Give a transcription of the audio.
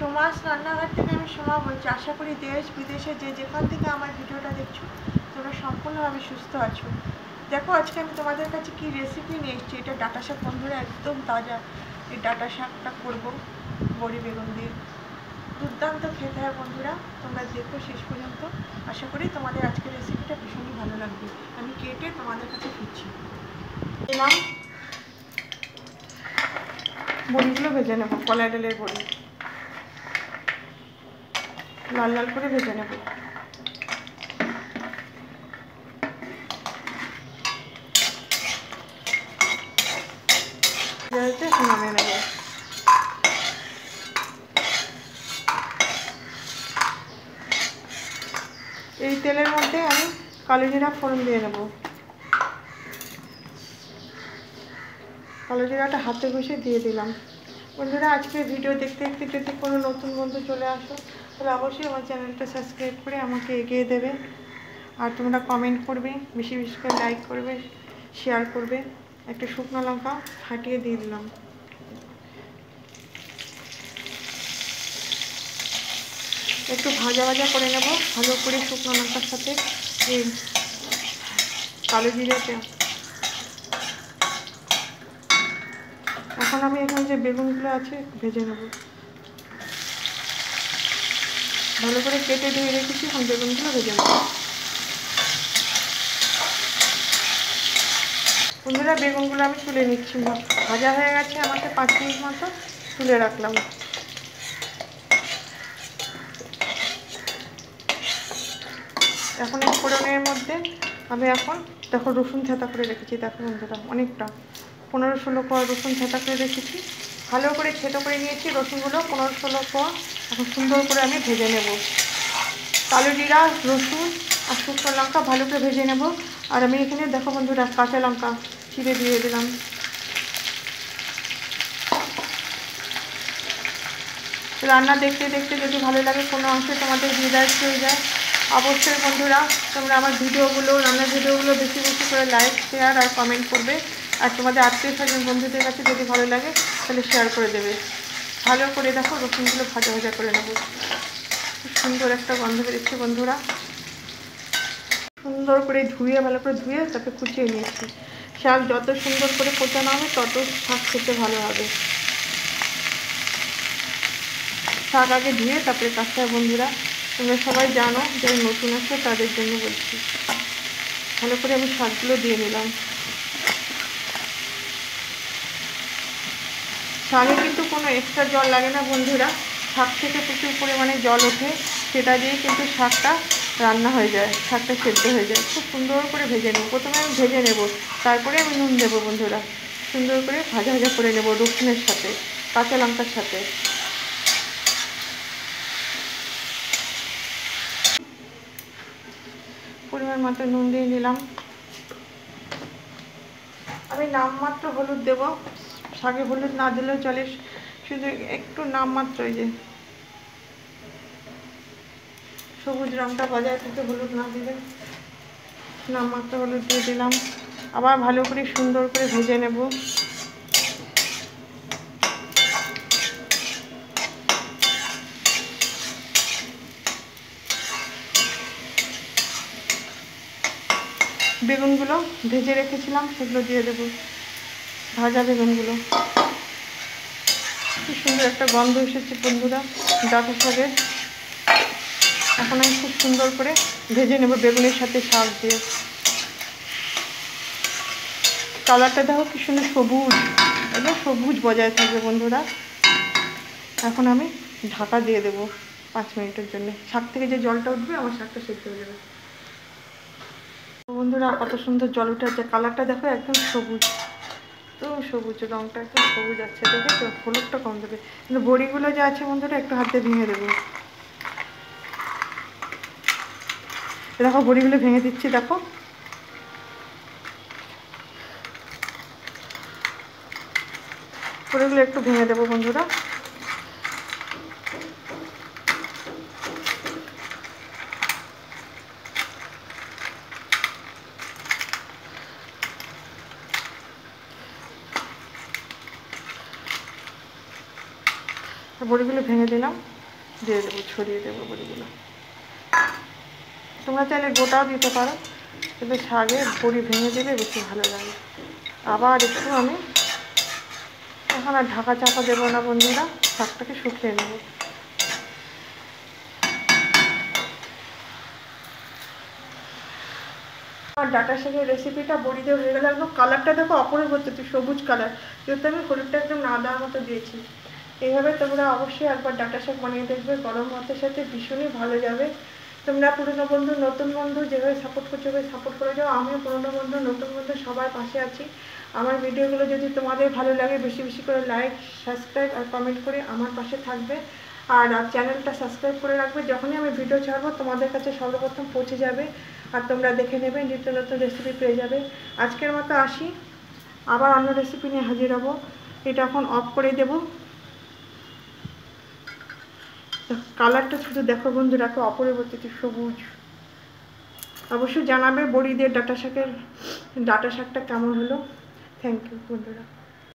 সোমাস রান্নাঘর থেকে আমি সোমা বলছি। আশা করি দেশ বিদেশে যে যেখান থেকে আমার ভিডিওটা দেখছো তোমরা সম্পূর্ণভাবে সুস্থ আছো। দেখো আজকে আমি তোমাদের কাছে কি রেসিপি নিয়ে এসেছি। এটা ডাঁটা শাক বন্ধুরা, একদম তাজা। এই ডাঁটা শাকটা করবো বড়ি বেগুন দিয়ে, দুর্দান্ত খেতে হয় বন্ধুরা। তোমরা দেখো শেষ পর্যন্ত। আশা করি তোমাদের আজকের রেসিপিটা ভীষণই ভালো লাগবে। আমি কেটে তোমাদের কাছে ফিরছি। এলাম বড়িগুলো ভেজে নেবো, কলাই ডালের বড়ি লাল লাল করে ভেজে নেব। নামিয়ে নেব। এই তেলের মধ্যে আমি কালো জিরা ফোড়ন দিয়ে নেব। কালো জিরাটা হাতে ঘষে দিয়ে দিলাম। বন্ধুরা আজকে ভিডিও দেখতে দেখতে যদি কোনো নতুন বন্ধু চলে আসো তাহলে অবশ্যই আমার চ্যানেলটা সাবস্ক্রাইব করে আমাকে এগিয়ে দেবে। আর তোমরা কমেন্ট করবে, বেশি বেশি করে লাইক করবে, শেয়ার করবে। একটা শুকনো লঙ্কা ফাটিয়ে দিয়ে দিলাম। একটু ভাজা ভাজা করে নেব ভালো করে শুকনো লঙ্কার সাথে এই কালো জিরাটা। এখন আমি এখানে যে বেগুনগুলো আছে ভেজে নেব। ভালো করে কেটে ধুয়ে রেখেছি, এখন বেগুনগুলো ভেজে নেব। বন্ধুরা বেগুনগুলো আমি তুলে নিচ্ছি, ভাজা হয়ে গেছে। আমাকে 5 মিনিট মতো তুলে রাখলাম। এখন এই ফোড়নের মধ্যে আমি এখন দেখো রসুন ছাতা করে রেখেছি। দেখো বন্ধুরা অনেকটা 15-16 কোয়া রসুন ছাতা করে রেখেছি। ভালো করে ছেটো করে নিয়েছি রসুনগুলো 15-16 কোয়া। এখন সুন্দর করে আমি ভেজে নেব। কালো জিরা, রসুন আর শুকনো লঙ্কা ভালো করে ভেজে নেব। আর আমি এখানে দেখো বন্ধুরা কাঁচা লঙ্কা চিড়ে দিয়ে দিলাম। রান্না দেখতে দেখতে যদি ভালো লাগে কোনো অংশে তোমাদের হৃদয় হয়ে যায়, অবশ্যই বন্ধুরা তোমরা আমার ভিডিওগুলো, রান্নার ভিডিওগুলো বেশি বেশি করে লাইক, শেয়ার আর কমেন্ট করবে। আর তোমাদের আত্মীয় স্বজন বন্ধুদের কাছে যদি ভালো লাগে তাহলে শেয়ার করে দেবে। ভালো করে দেখো রসুনগুলো ভাজা ভাজা করে নেব। খুব সুন্দর একটা গন্ধ বেরোচ্ছে বন্ধুরা। সুন্দর করে ধুয়ে, ভালো করে ধুয়ে তারপরে কুচিয়ে নিয়েছি। শাক যত সুন্দর করে কোচানো হবে তত শাক খেতে ভালো হবে। শাক আগে ধুয়ে তারপরে কাটতে হয় বন্ধুরা। তোমরা সবাই জানো, যারা নতুন আছে তাদের জন্য বলছি। ভালো করে আমি শাকগুলো দিয়ে নিলাম। শাকে কিন্তু কোনো এক্সট্রা জল লাগে না বন্ধুরা। শাক থেকে প্রচুর পরিমাণে জল ওঠে, সেটা দিয়ে কিন্তু শাকটা রান্না হয়ে যায়, শাকটা সেদ্ধ হয়ে যায়। খুব সুন্দর করে ভেজে নেব। প্রথমে আমি ভেজে নেব, তারপরে আমি নুন দেবো বন্ধুরা। সুন্দর করে ভাজা ভাজা করে নেব রসুনের সাথে, কাঁচা লঙ্কার সাথে। পরিমাণ মতো নুন দিয়ে নিলাম। আমি নামমাত্র হলুদ দেব। শাকে হলুদ না দিলেও চলে, শুধু একটু নামমাত্র, এই যে সবুজ রঙটা বজায় থাকে হলুদ না দিলে। নামমাত্র হলুদ দিয়ে দিলাম। আবার ভালো করে সুন্দর করে ভেজে নেব। বেগুনগুলো ভেজে রেখেছিলাম সেগুলো দিয়ে দেবো, ভাজা বেগুনগুলো। খুব সুন্দর একটা গন্ধ এসেছে বন্ধুরা ডাঁটা শাকের। এখন আমি খুব সুন্দর করে ভেজে নেব বেগুনের সাথে শাক দিয়ে। কালারটা দেখো কি সুন্দর সবুজ, একদম সবুজ বজায় থাকবে বন্ধুরা। এখন আমি ঢাকা দিয়ে দেবো 5 মিনিটের জন্য। শাক থেকে যে জলটা উঠবে আমার শাকটা সেদ্ধ হয়ে যাবে। বন্ধুরা কত সুন্দর জল উঠে আছে, কালারটা দেখো একদম সবুজ, তো সবুজ রঙটা একদম সবুজ আছে। দেখেছো হলুদটা কম দেবে, কিন্তু বড়িগুলো যা আছে বন্ধুরা একটু হাতে ভেঙে দেবো। দেখো বড়িগুলো ভেঙে দিচ্ছি, দেখো বড়িগুলো একটু ভেঙে দেবো বন্ধুরা। বড়িগুলো ভেঙে দিলাম, দিয়ে দেবো, ছড়িয়ে দেবো বড়িগুলো। তোমরা চাইলে গোটাও দিতে পারো, কিন্তু শাকে বড়ি ভেঙে দিলে বেশি ভালো লাগে। আবার একটু আমি এখন আর ঢাকা চাপা দেবো না বন্ধুরা, শাকটাকে শুকিয়ে নেব। আর ডাটা শাকের রেসিপিটা বড়ি দিয়ে হয়ে গেলে একদম কালারটা দেখো অপূর্ব, সবুজ কালার, যেহেতু আমি হলুদটা একদম না দেওয়ার মতো দিয়েছি। এইভাবে তোমরা অবশ্যই একবার ডাটা শাক বানিয়ে দেখবে, গরম ভাতের সাথে ভীষণই ভালো যাবে। তোমরা পুরনো বন্ধু নতুন বন্ধু যেভাবে সাপোর্ট করছো ওভাবে সাপোর্ট করে যাও। আমিও পুরনো বন্ধু নতুন বন্ধু সবার পাশে আছি। আমার ভিডিওগুলো যদি তোমাদের ভালো লাগে বেশি বেশি করে লাইক, সাবস্ক্রাইব আর কমেন্ট করে আমার পাশে থাকবে। আর চ্যানেলটা সাবস্ক্রাইব করে রাখবে, যখনই আমি ভিডিও ছাড়বো তোমাদের কাছে সর্বপ্রথম পৌঁছে যাবে, আর তোমরা দেখে নেবে, নিত্য নতুন রেসিপি পেয়ে যাবে। আজকের মতো আসি, আবার অন্য রেসিপি নিয়ে হাজির হব। এটা এখন অফ করে দেব। কালারটা শুধু দেখো বন্ধুরা, অপূর্ব সবুজ। অবশ্যই জানাবে বড়ি দিয়ে ডাটা শাকটা কেমন হলো। থ্যাংক ইউ বন্ধুরা।